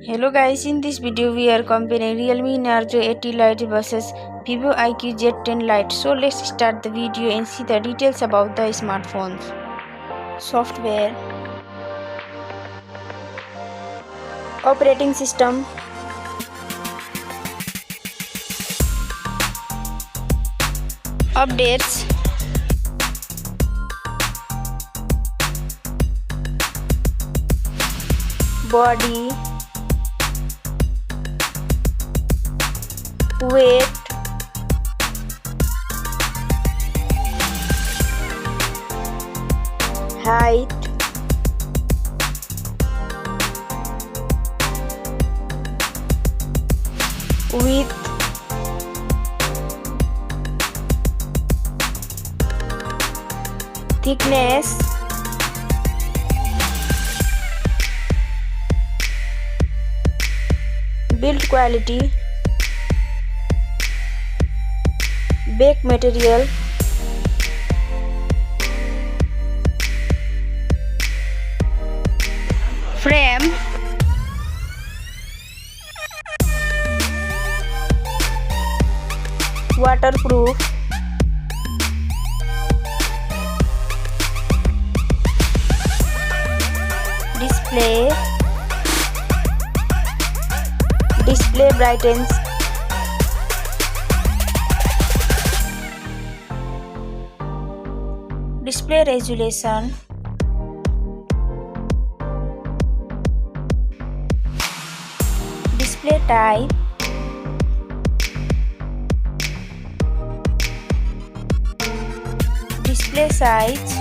Hello guys, in this video we are comparing Realme Narzo 80 Lite versus Vivo iQOO Z10 Lite. So let's start the video and see the details about the smartphones. Software, operating system, updates, body, weight, height, width, thickness, build quality, back material, frame, waterproof, display brightens, display resolution, display type, display size,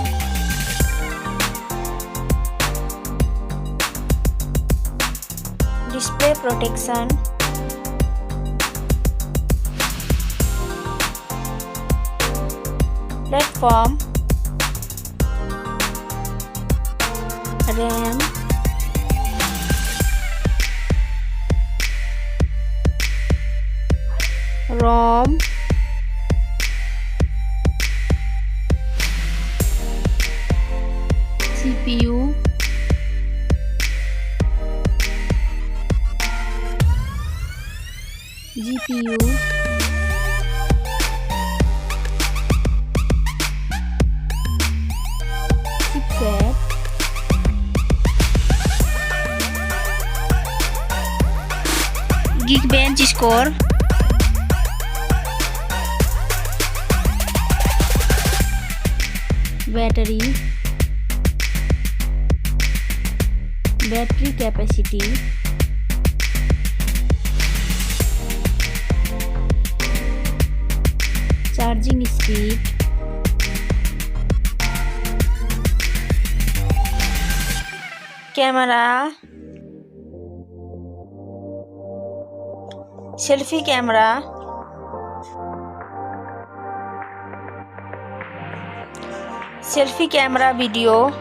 display protection, platform, RAM, ROM, CPU, GPU, chipset, Geekbench Score, battery capacity, charging speed, camera, selfie camera, video,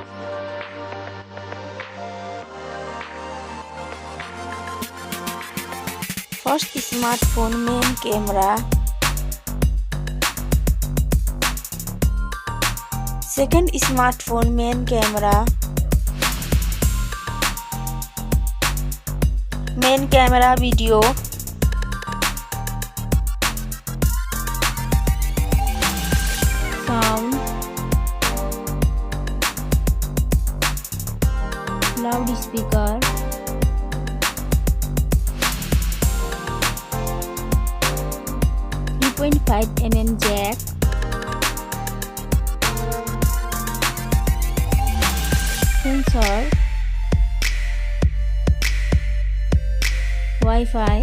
first smartphone main camera, second smartphone main camera, video, sound, loudspeaker, .5mm jack, sensor, Wi-Fi,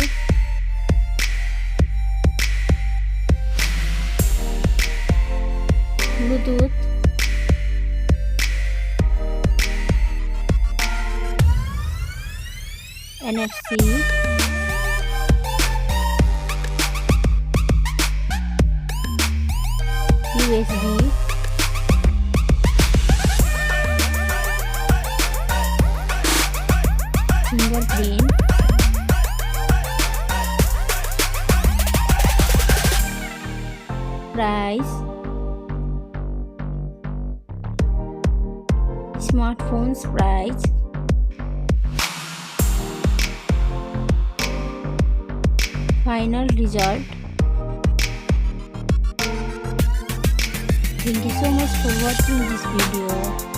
Bluetooth, NFC, USB, fingerprint, price, smartphones price, final result. Thank you so much for watching this video.